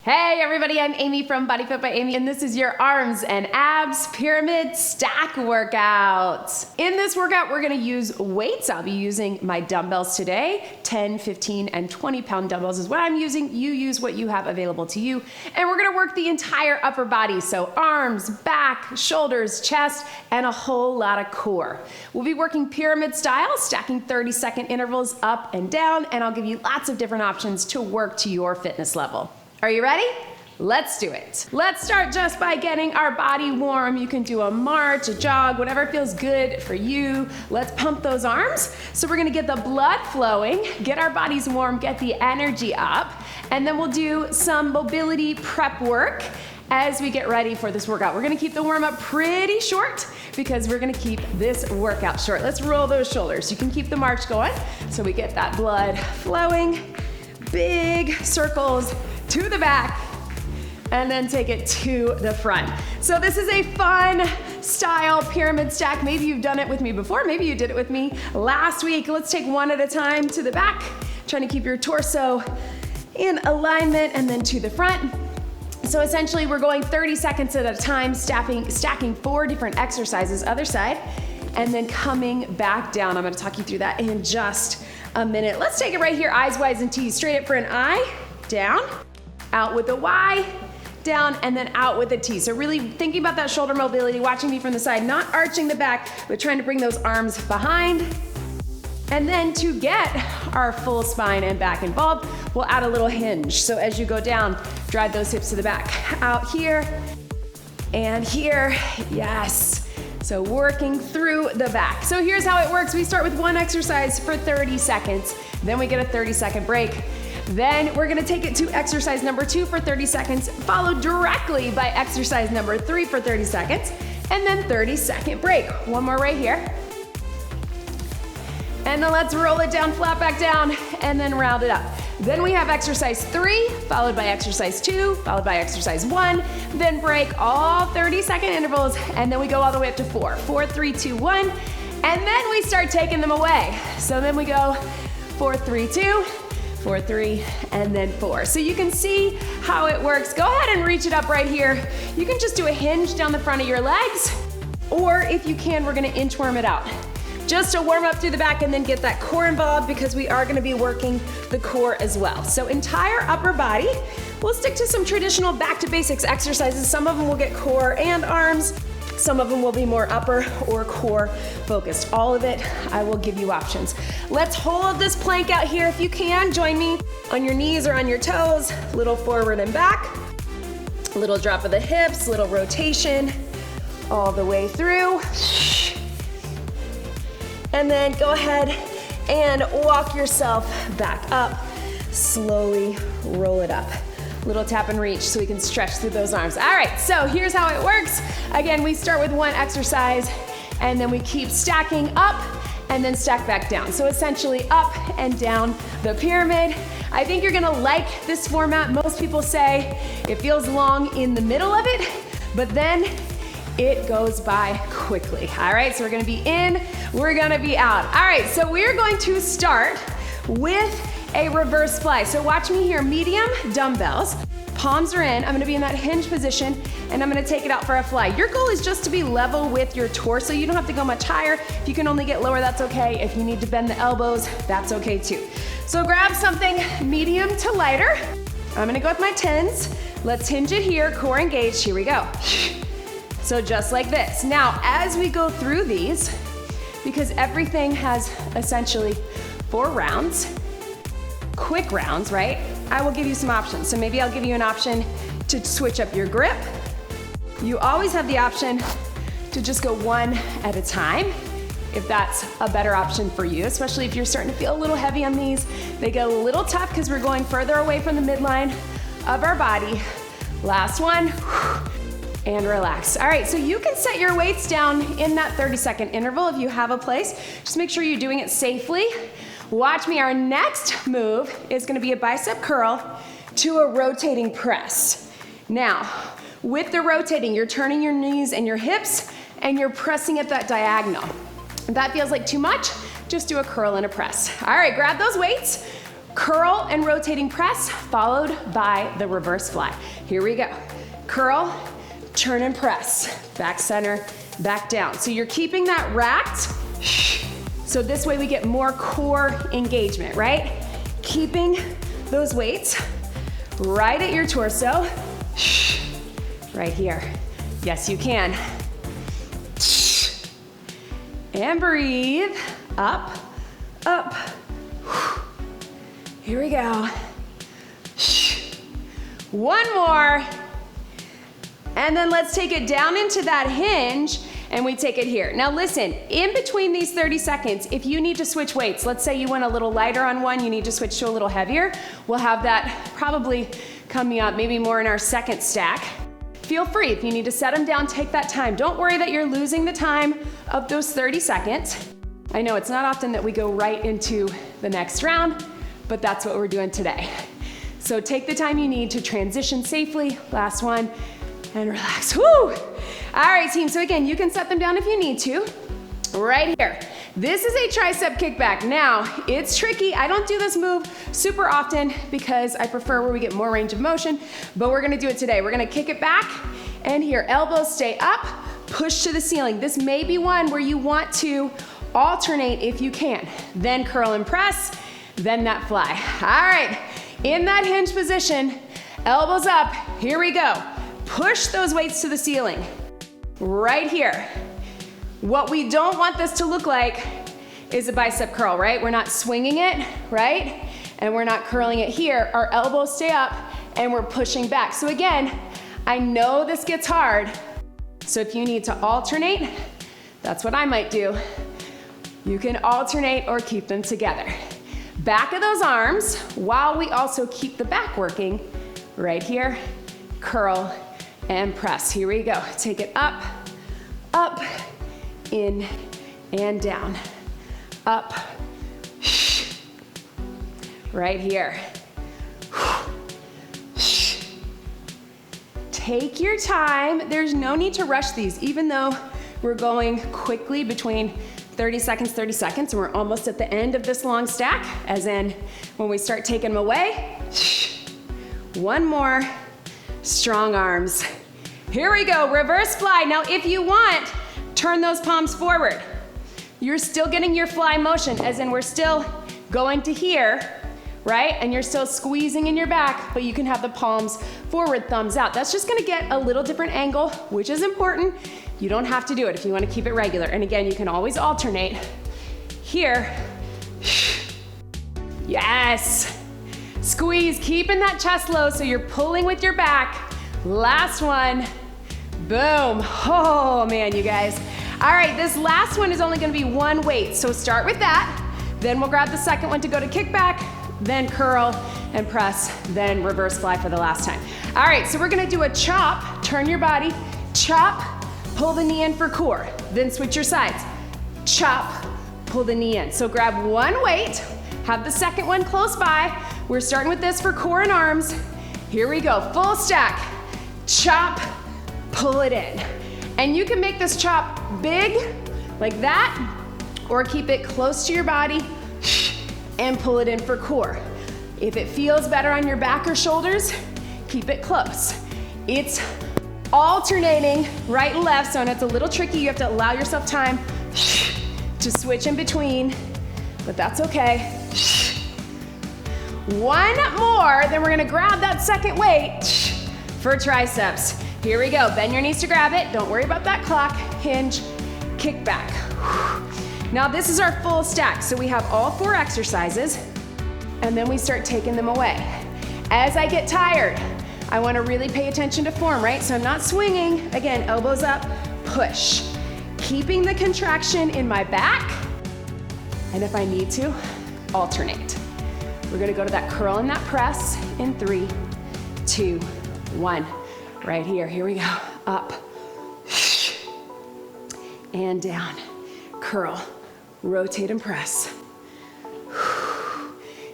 Hey everybody, I'm Amy from BodyFit by Amy, and this is your arms and abs pyramid stack workout. In this workout, we're gonna use weights. I'll be using my dumbbells today. 10, 15, and 20-pound dumbbells is what I'm using. You use what you have available to you. And we're gonna work the entire upper body. So arms, back, shoulders, chest, and a whole lot of core. We'll be working pyramid style, stacking 30-second intervals up and down, and I'll give you lots of different options to work to your fitness level. Are you ready? Let's do it. Let's start just by getting our body warm. You can do a march, a jog, whatever feels good for you. Let's pump those arms. So we're gonna get the blood flowing, get our bodies warm, get the energy up, and then we'll do some mobility prep work as we get ready for this workout. We're gonna keep the warm up pretty short because we're gonna keep this workout short. Let's roll those shoulders. You can keep the march going so we get that blood flowing. Big circles to the back, and then take it to the front. So this is a fun style pyramid stack. Maybe you've done it with me before, maybe you did it with me last week. Let's take one at a time to the back, trying to keep your torso in alignment, and then to the front. So essentially we're going 30 seconds at a time, stacking 4 different exercises, other side, and then coming back down. I'm gonna talk you through that in just a minute. Let's take it right here, eyes wide and T. Straight up for an I, down, out with a Y, down, and then out with a T. So really thinking about that shoulder mobility, watching me from the side, not arching the back, but trying to bring those arms behind. And then to get our full spine and back involved, we'll add a little hinge. So as you go down, drive those hips to the back. Out here and here, yes. So working through the back. So here's how it works. We start with one exercise for 30 seconds, then we get a 30-second break. Then we're gonna take it to exercise number 2 for 30 seconds, followed directly by exercise number 3 for 30 seconds, and then 30-second break. One more right here. And then let's roll it down, flat back down, and then round it up. Then we have exercise 3, followed by exercise 2, followed by exercise 1, then break all 30-second intervals, and then we go all the way up to 4. 4, 3, 2, 1, and then we start taking them away. So then we go 4, 3, 2, 4, 3, and then 4. So you can see how it works. Go ahead and reach it up right here. You can just do a hinge down the front of your legs, or if you can, we're gonna inchworm it out. Just to warm up through the back and then get that core involved because we are gonna be working the core as well. So entire upper body, we'll stick to some traditional back to basics exercises. Some of them will get core and arms. Some of them will be more upper or core focused. All of it, I will give you options. Let's hold this plank out here if you can. Join me on your knees or on your toes. Little forward and back. Little drop of the hips, little rotation all the way through. And then go ahead and walk yourself back up. Slowly roll it up. Little tap and reach so we can stretch through those arms. All right, so here's how it works. Again, we start with one exercise and then we keep stacking up and then stack back down. So essentially up and down the pyramid. I think you're gonna like this format. Most people say it feels long in the middle of it, but then it goes by quickly. All right, so we're gonna be in, we're gonna be out. All right, so we're going to start with a reverse fly. So watch me here, medium dumbbells, palms are in. I'm gonna be in that hinge position and I'm gonna take it out for a fly. Your goal is just to be level with your torso. You don't have to go much higher. If you can only get lower, that's okay. If you need to bend the elbows, that's okay too. So grab something medium to lighter. I'm gonna go with my 10s. Let's hinge it here, core engaged, here we go. So just like this. Now, as we go through these, because everything has essentially 4 rounds, quick rounds, right? I will give you some options. So maybe I'll give you an option to switch up your grip. You always have the option to just go one at a time, if that's a better option for you, especially if you're starting to feel a little heavy on these. They get a little tough because we're going further away from the midline of our body. Last one. And relax. All right, so you can set your weights down in that 30-second interval if you have a place. Just make sure you're doing it safely. Watch me, our next move is gonna be a bicep curl to a rotating press. Now, with the rotating, you're turning your knees and your hips and you're pressing at that diagonal. If that feels like too much, just do a curl and a press. All right, grab those weights, Curl and rotating press, followed by the reverse fly. Here we go. Curl, turn and press. Back center, back down. So you're keeping that racked. So this way we get more core engagement, right? Keeping those weights right at your torso. Right here. Yes, you can. And breathe. Up, up. Here we go. One more. And then let's take it down into that hinge and we take it here. Now listen, in between these 30 seconds, if you need to switch weights, let's say you went a little lighter on one, you need to switch to a little heavier, we'll have that probably coming up, maybe more in our second stack. Feel free, if you need to set them down, take that time. Don't worry that you're losing the time of those 30 seconds. I know it's not often that we go right into the next round, but that's what we're doing today. So take the time you need to transition safely. Last one, and relax. Woo! All right, team, so again, you can set them down if you need to. Right here. This is a tricep kickback. Now, it's tricky. I don't do this move super often because I prefer where we get more range of motion, but we're gonna do it today. We're gonna kick it back, and here, elbows stay up, push to the ceiling. This may be one where you want to alternate if you can. Then curl and press, then that fly. All right, in that hinge position, elbows up, here we go. Push those weights to the ceiling. Right here. What we don't want this to look like is a bicep curl, right? We're not swinging it, right? And we're not curling it here. Our elbows stay up and we're pushing back. So again, I know this gets hard. So if you need to alternate, that's what I might do. You can alternate or keep them together. Back of those arms, while we also keep the back working, right here, curl and press. Here we go. Take it up, up, in, and down. Up, right here. Take your time. There's no need to rush these, even though we're going quickly between 30 seconds, and we're almost at the end of this long stack, as in when we start taking them away. One more, strong arms. Here we go, reverse fly. Now if you want, turn those palms forward. You're still getting your fly motion, as in we're still going to here, right? And you're still squeezing in your back, but you can have the palms forward, thumbs out. That's just gonna get a little different angle, which is important. You don't have to do it if you want to keep it regular. And again, you can always alternate. Here. Yes. Squeeze, keeping that chest low so you're pulling with your back. Last one. Boom. Oh man, you guys. All right, this last one is only gonna be one weight. So start with that. Then we'll grab the second one to go to kickback, then curl and press, then reverse fly for the last time. All right, so we're gonna do a chop. Turn your body, chop, pull the knee in for core, then switch your sides. Chop, pull the knee in. So grab one weight, have the second one close by. We're starting with this for core and arms. Here we go, full stack. Chop, pull it in. And you can make this chop big, like that, or keep it close to your body and pull it in for core. If it feels better on your back or shoulders, keep it close. It's alternating right and left, so it's a little tricky. You have to allow yourself time to switch in between, but that's okay. One more, then we're gonna grab that second weight for triceps. Here we go, bend your knees to grab it. Don't worry about that clock. Hinge, kick back. Now this is our full stack, so we have all 4 exercises, and then we start taking them away. As I get tired, I wanna really pay attention to form, right? So I'm not swinging. Again, elbows up, push. Keeping the contraction in my back, and if I need to, alternate. We're gonna go to that curl and that press in 3, 2, 1. Right here, here we go. Up, and down. Curl, rotate and press.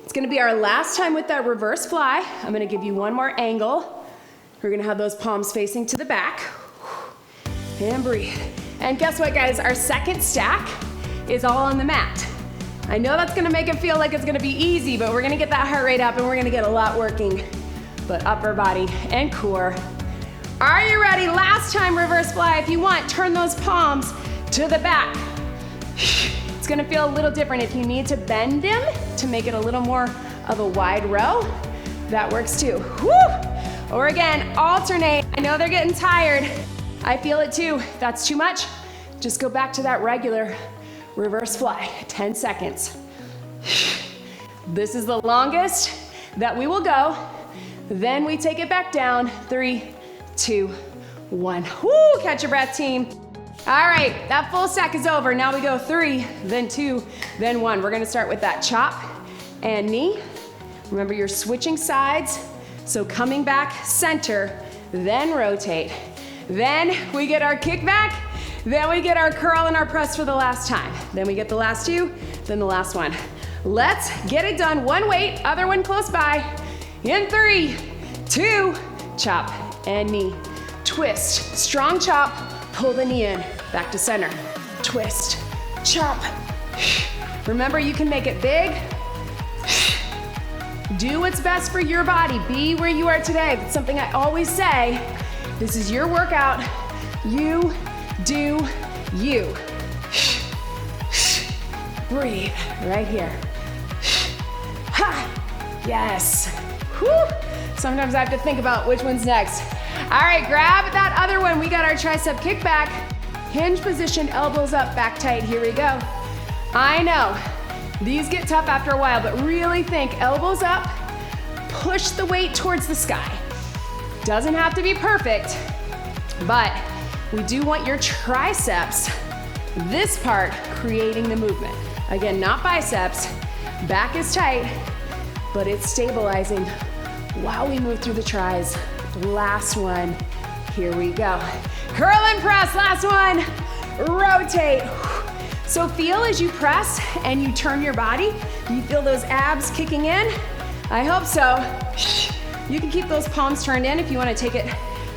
It's gonna be our last time with that reverse fly. I'm gonna give you one more angle. We're gonna have those palms facing to the back. And breathe. And guess what, guys? Our second stack is all on the mat. I know that's gonna make it feel like it's gonna be easy, but we're gonna get that heart rate up and we're gonna get a lot working. But upper body and core. Are you ready? Last time reverse fly. If you want, turn those palms to the back. It's gonna feel a little different. If you need to bend them to make it a little more of a wide row, that works too. Woo! Or again, alternate. I know they're getting tired. I feel it too. If that's too much, just go back to that regular reverse fly, 10 seconds. This is the longest that we will go. Then we take it back down. 3, 2, 1. Woo, catch your breath, team. All right, that full stack is over. Now we go 3, then 2, then 1. We're gonna start with that chop and knee. Remember, you're switching sides. So coming back, center, then rotate. Then we get our kick back. Then we get our curl and our press for the last time. Then we get the last 2, then the last 1. Let's get it done. One weight, other one close by. In 3, 2, chop and knee. Twist, strong chop, pull the knee in, back to center. Twist, chop. Remember, you can make it big. Do what's best for your body. Be where you are today. It's something I always say. This is your workout. You do you. Breathe right here. Ha! Yes. Whew. Sometimes I have to think about which one's next. All right, grab that other one. We got our tricep kickback. Hinge position, elbows up, back tight. Here we go. I know these get tough after a while, but really think elbows up, push the weight towards the sky. Doesn't have to be perfect, but we do want your triceps, this part, creating the movement. Again, not biceps. Back is tight, but it's stabilizing while we move through the tris. Last one. Here we go. Curl and press. Last one. Rotate. So feel as you press and you turn your body, you feel those abs kicking in? I hope so. You can keep those palms turned in if you want to take it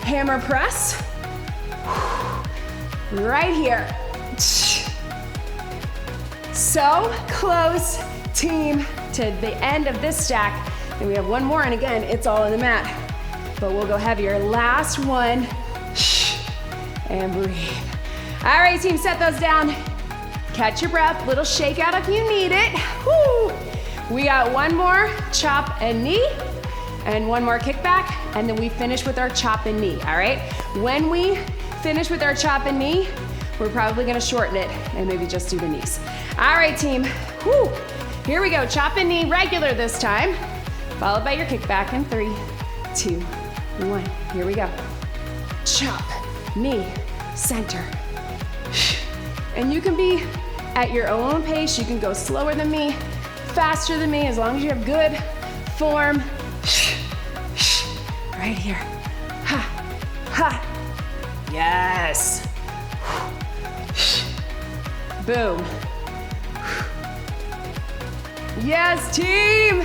hammer press. Right here. So close, team, to the end of this stack. And we have one more, and again, it's all in the mat. But we'll go heavier. Last one. And breathe. All right, team, set those down. Catch your breath. Little shake out if you need it. Woo. We got one more chop and knee, and one more kickback, and then we finish with our chop and knee, all right? When we finish with our chop and knee, we're probably gonna shorten it and maybe just do the knees. All right, team. Woo. Here we go. Chop and knee, regular this time, followed by your kickback in 3, 2, 1. Here we go. Chop, knee, center. And you can be at your own pace. You can go slower than me, faster than me, as long as you have good form. Right here. Ha, ha. Yes. Boom. Yes, team.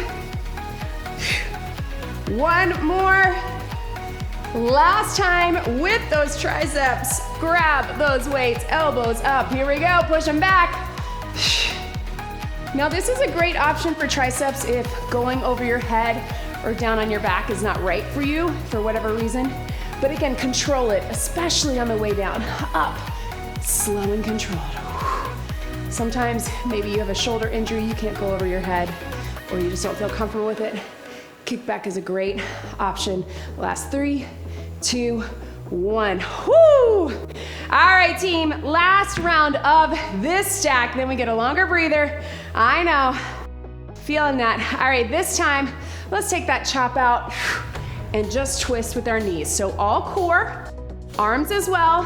One more. Last time with those triceps. Grab those weights, elbows up. Here we go, push them back. Now this is a great option for triceps if going over your head or down on your back is not right for you for whatever reason. But again, control it, especially on the way down. Up, slow and controlled. Sometimes maybe you have a shoulder injury, you can't go over your head, or you just don't feel comfortable with it. Kickback is a great option. Last 3, 2, 1. Woo! All right, team, last round of this stack. Then we get a longer breather. I know, feeling that. All right, this time, let's take that chop out and just twist with our knees. So all core, arms as well.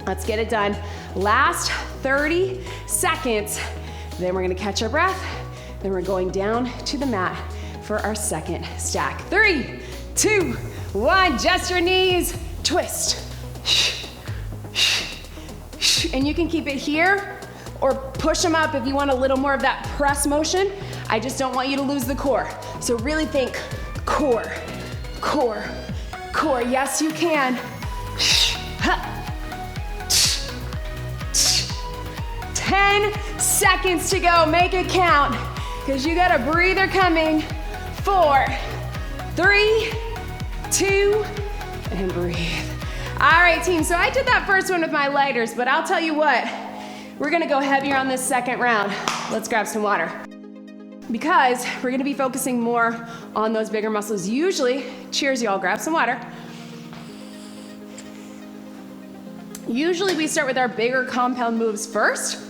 Let's get it done. Last 30 seconds. Then we're gonna catch our breath. Then we're going down to the mat for our second stack. 3, 2, 1, just your knees. Twist. And you can keep it here or push them up if you want a little more of that press motion. I just don't want you to lose the core. So really think core, core, core. Yes, you can. 10 10 seconds to go. Make it count, because you got a breather coming. 4, 3, 2, and breathe. All right, team, so I did that first one with my lighters, but I'll tell you what, we're gonna go heavier on this second round. Let's grab some water. Because we're gonna be focusing more on those bigger muscles. Usually, cheers y'all, grab some water. Usually we start with our bigger compound moves first,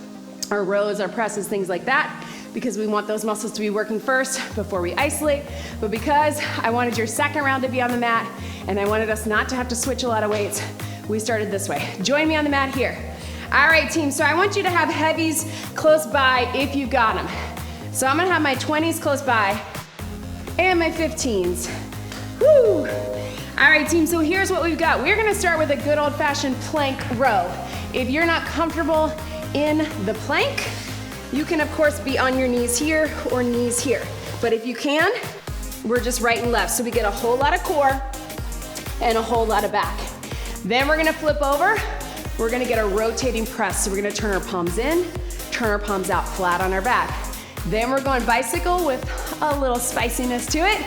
our rows, our presses, things like that, because we want those muscles to be working first before we isolate. But because I wanted your second round to be on the mat and I wanted us not to have to switch a lot of weights, we started this way. Join me on the mat here. All right, team, so I want you to have heavies close by if you got them. So I'm gonna have my 20s close by and my 15s. Woo! All right, team, so here's what we've got. We're gonna start with a good old-fashioned plank row. If you're not comfortable in the plank, you can, of course, be on your knees here or knees here. But if you can, we're just right and left. So we get a whole lot of core and a whole lot of back. Then we're gonna flip over. We're gonna get a rotating press. So we're gonna turn our palms in, turn our palms out flat on our back. Then we're going bicycle with a little spiciness to it.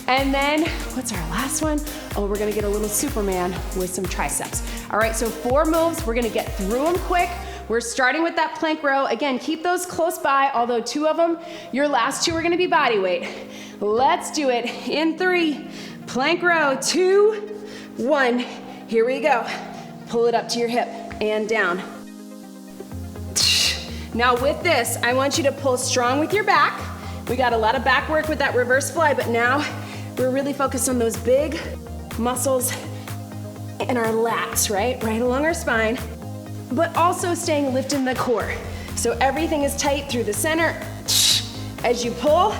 And then, what's our last one? Oh, we're gonna get a little Superman with some triceps. All right, so 4 moves. We're gonna get through them quick. We're starting with that plank row. Again, keep those close by, although 2 of them, your last 2 are gonna be body weight. Let's do it in 3, plank row, 2, 1. Here we go. Pull it up to your hip and down. Now with this, I want you to pull strong with your back. We got a lot of back work with that reverse fly, but now we're really focused on those big muscles in our lats, right along our spine, but also staying lifted in the core. So everything is tight through the center. As you pull,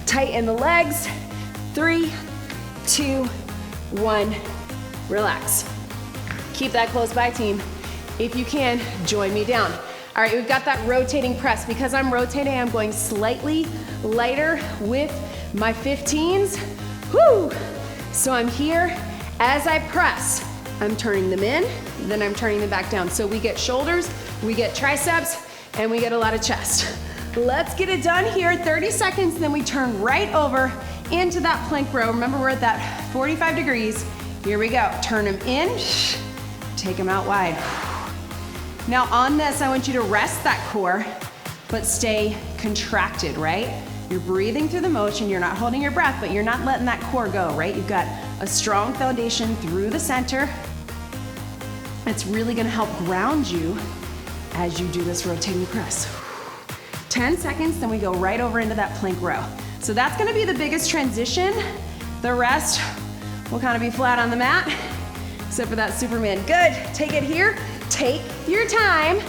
tighten the legs. 3, 2, 1, relax. Keep that close by, team. If you can, join me down. All right, we've got that rotating press. Because I'm rotating, I'm going slightly lighter with my 15s. Whoo! So I'm here. As I press, I'm turning them in, then I'm turning them back down. So we get shoulders, we get triceps, and we get a lot of chest. Let's get it done here. 30 seconds, then we turn right over into that plank row. Remember, we're at that 45 degrees. Here we go. Turn them in, take them out wide. Now on this, I want you to rest that core, but stay contracted, right? You're breathing through the motion, you're not holding your breath, but you're not letting that core go, right? You've got a strong foundation through the center. It's really gonna help ground you as you do this rotating press. 10 seconds, then we go right over into that plank row. So that's gonna be the biggest transition. The rest will kind of be flat on the mat, except for that Superman. Good, take it here. Take your time,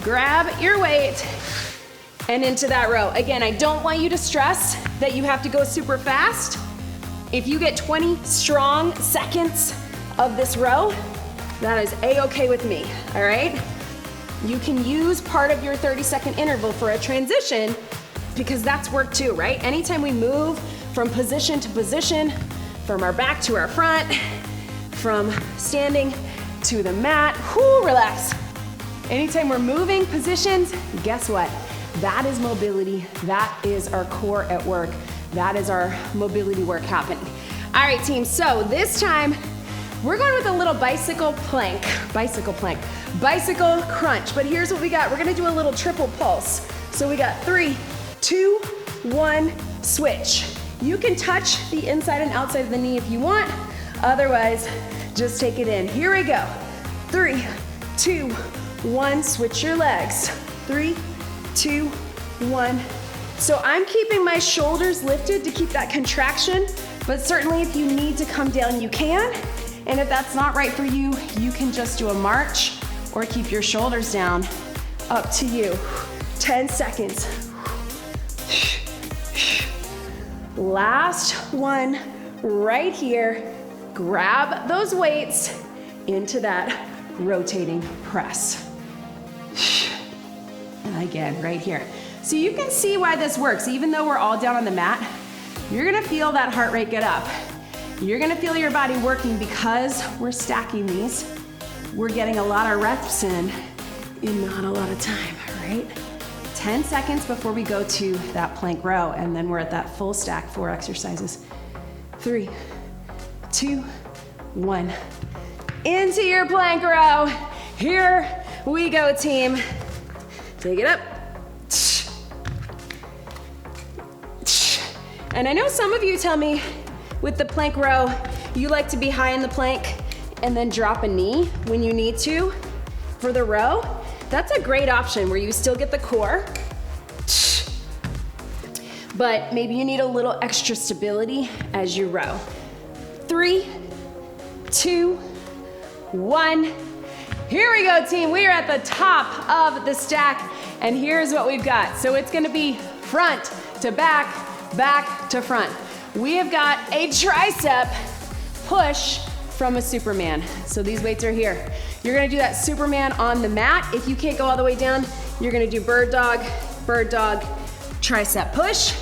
grab your weight, and into that row. Again, I don't want you to stress that you have to go super fast. If you get 20 strong seconds of this row, that is A-okay with me, all right? You can use part of your 30-second interval for a transition because that's work too, right? Anytime we move from position to position, from our back to our front, from standing to the mat, whoo, relax. Anytime we're moving positions, guess what? That is mobility. That is our core at work. That is our mobility work happening. All right, team, so this time, we're going with a little bicycle plank, bicycle crunch. But here's what we got. We're gonna do a little triple pulse. So we got 3, 2, 1, switch. You can touch the inside and outside of the knee if you want. Otherwise, just take it in. Here we go. 3, 2, 1, switch your legs. 3, 2, 1. So I'm keeping my shoulders lifted to keep that contraction, but certainly if you need to come down, you can. And if that's not right for you, you can just do a march or keep your shoulders down. Up to you. 10 seconds. Last one right here. Grab those weights into that rotating press. And again, right here. So you can see why this works. Even though we're all down on the mat, you're gonna feel that heart rate get up. You're gonna feel your body working because we're stacking these. We're getting a lot of reps in not a lot of time. right? 10 seconds before we go to that plank row, and then we're at that full stack, 4 exercises. 3, 2, 1. Into your plank row. Here we go, team. Take it up. And I know some of you tell me with the plank row, you like to be high in the plank and then drop a knee when you need to for the row. That's a great option where you still get the core, but maybe you need a little extra stability as you row. 3, 2, 1. Here we go, team. We are at the top of the stack, and here's what we've got. So it's gonna be front to back, back to front. We have got a tricep push from a Superman. So these weights are here. You're gonna do that Superman on the mat. If you can't go all the way down, you're gonna do bird dog, tricep push.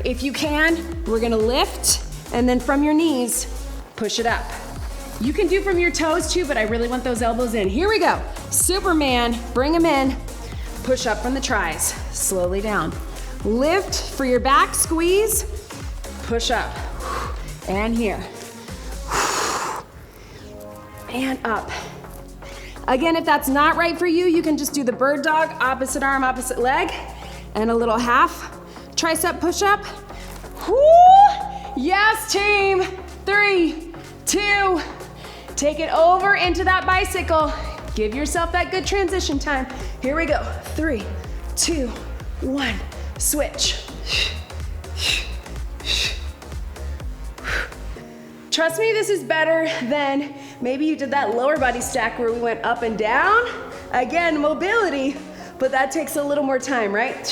If you can, we're gonna lift, and then from your knees, push it up. You can do from your toes too, but I really want those elbows in. Here we go. Superman, bring them in. Push up from the tris, slowly down. Lift for your back, squeeze, push up. And here. And up. Again, if that's not right for you, you can just do the bird dog, opposite arm, opposite leg, and a little half tricep push up. Woo! Yes, team. 3, 2, take it over into that bicycle. Give yourself that good transition time. Here we go. 3, 2, 1, switch. Trust me, this is better than maybe you did that lower body stack where we went up and down. Again, mobility, but that takes a little more time, right?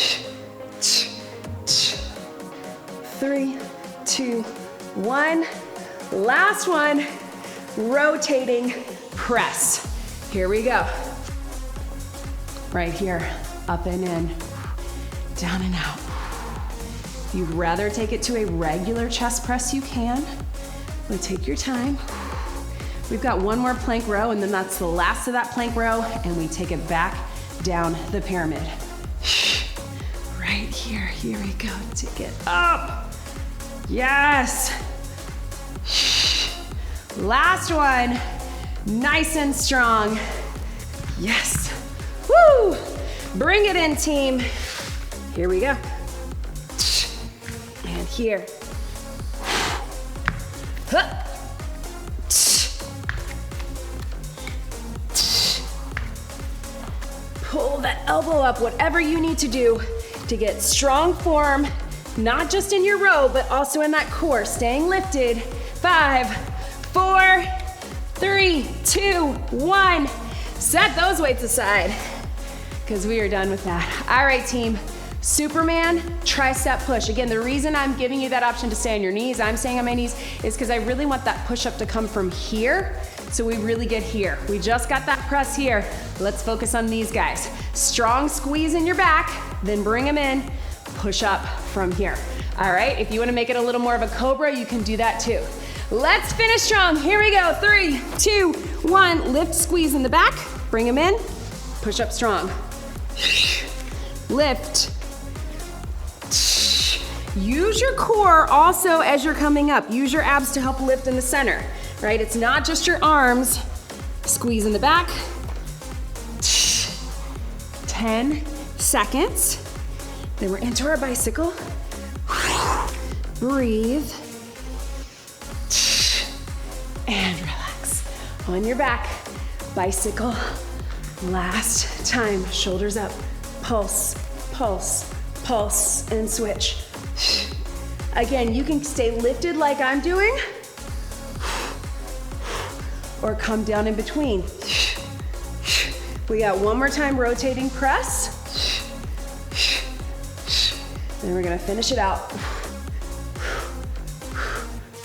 3, 2, 1. Last one, rotating press. Here we go. Right here, up and in, down and out. If you'd rather take it to a regular chest press, you can. But take your time. We've got one more plank row, and then that's the last of that plank row, and we take it back down the pyramid. Right here, here we go. Take it up. Yes. Last one, nice and strong. Yes. Woo! Bring it in, team. Here we go. And here. Pull that elbow up, whatever you need to do to get strong form, not just in your row, but also in that core, staying lifted. 5, 4, 3, 2, 1. Set those weights aside, because we are done with that. All right, team. Superman, tricep push. Again, the reason I'm giving you that option to stay on your knees, I'm staying on my knees, is because I really want that push-up to come from here, so we really get here. We just got that press here. Let's focus on these guys. Strong squeeze in your back, then bring them in, push up from here. All right, if you wanna make it a little more of a cobra, you can do that too. Let's finish strong. Here we go. 3, 2, 1. Lift, squeeze in the back, bring them in, push up strong. Lift. Use your core also as you're coming up. Use your abs to help lift in the center, right? It's not just your arms. Squeeze in the back. 10 seconds. Then we're into our bicycle. Breathe. And relax. On your back, bicycle. Last time, shoulders up. Pulse, pulse, pulse, and switch. Again, you can stay lifted like I'm doing, or come down in between. We got one more time, rotating press. Then we're gonna finish it out.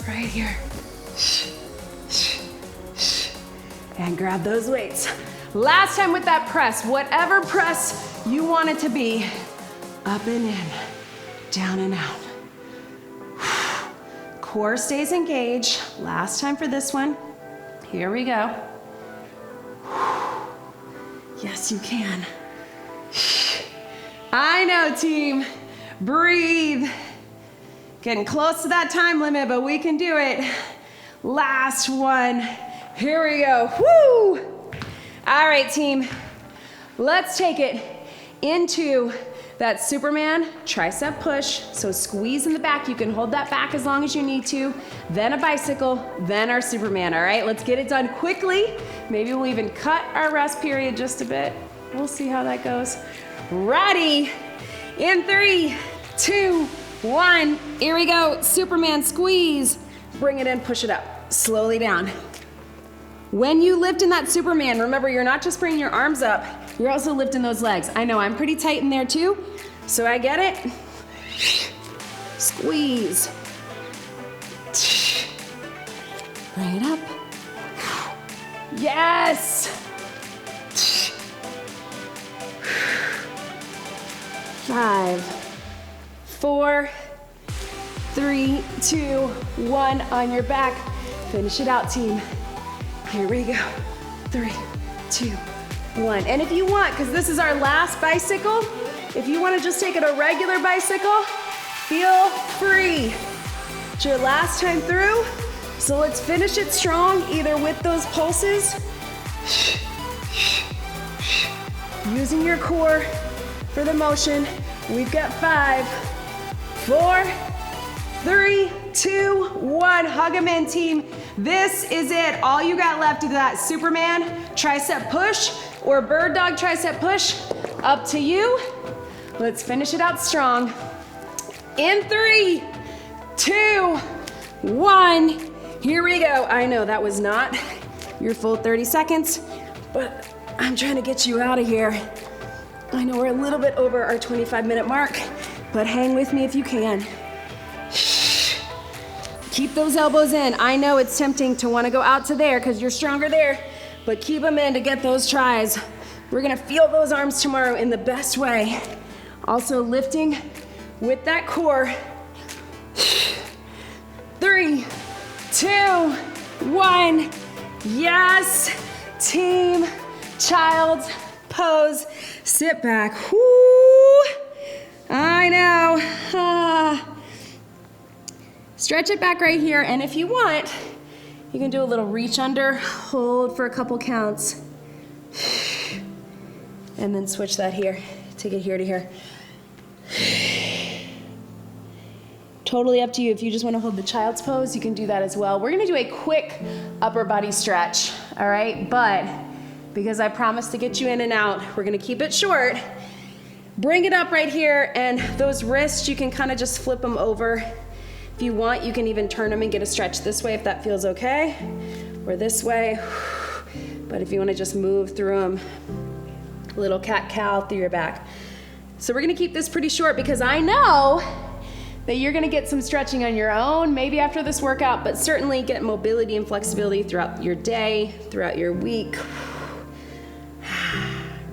Right here. And grab those weights. Last time with that press, whatever press you want it to be, up and in, down and out. Core stays engaged. Last time for this one. Here we go. Yes, you can. I know, team. Breathe. Getting close to that time limit, but we can do it. Last one. Here we go. Woo! All right, team. Let's take it into that Superman tricep push. So squeeze in the back. You can hold that back as long as you need to. Then a bicycle, then our Superman. All right, let's get it done quickly. Maybe we'll even cut our rest period just a bit. We'll see how that goes. Ready? In 3, 2, 1. Here we go. Superman squeeze. Bring it in, push it up. Slowly down. When you lift in that Superman, remember you're not just bringing your arms up, you're also lifting those legs. I know I'm pretty tight in there too, so I get it. Squeeze. Bring it up. Yes. 5, 4, 3, 2, 1 on your back. Finish it out, team. Here we go. 3, 2, 1. And if you want, because this is our last bicycle, if you want to just take it a regular bicycle, feel free. It's your last time through, so let's finish it strong, either with those pulses, using your core for the motion. We've got 5, 4, 3, 2, 1. Hug them in, team. This is it. All you got left is that Superman tricep push or bird dog tricep push. Up to you. Let's finish it out strong. In 3, 2, 1. Here we go. I know that was not your full 30 seconds, but I'm trying to get you out of here. I know we're a little bit over our 25-minute mark, but hang with me if you can. Keep those elbows in. I know it's tempting to want to go out to there because you're stronger there, but keep them in to get those tries. We're gonna feel those arms tomorrow in the best way. Also lifting with that core. 3, 2, 1. Yes, team, child's pose. Sit back. Whoo! I know. Stretch it back right here, and if you want, you can do a little reach under, hold for a couple counts, and then switch that here. Take it here to here. Totally up to you. If you just want to hold the child's pose, you can do that as well. We're going to do a quick upper body stretch, all right? But because I promised to get you in and out, we're going to keep it short. Bring it up right here, and those wrists, you can kind of just flip them over. If you want, you can even turn them and get a stretch this way if that feels okay, or this way. But if you want to just move through them, little cat-cow through your back. So we're going to keep this pretty short because I know that you're going to get some stretching on your own, maybe after this workout, but certainly get mobility and flexibility throughout your day, throughout your week.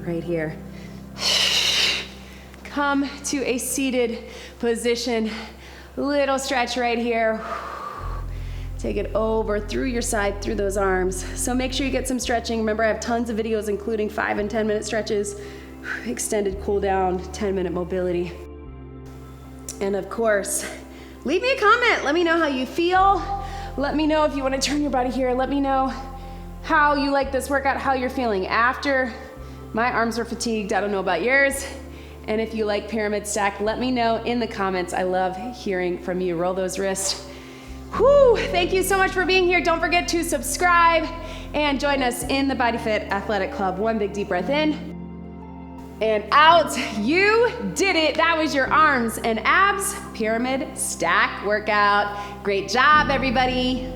Right here. Come to a seated position. Little stretch right here. Take it over through your side, through those arms. So make sure you get some stretching. Remember, I have tons of videos including 5 and 10 minute stretches, extended cool down, 10-minute mobility. And of course, leave me a comment. Let me know how you feel. Let me know if you want to turn your body here. Let me know how you like this workout, how you're feeling after. My arms are fatigued. I don't know about yours. And if you like pyramid stack, let me know in the comments. I love hearing from you. Roll those wrists. Whew, thank you so much for being here. Don't forget to subscribe and join us in the BodyFit Athletic Club. One big deep breath in and out. You did it. That was your arms and abs pyramid stack workout. Great job, everybody.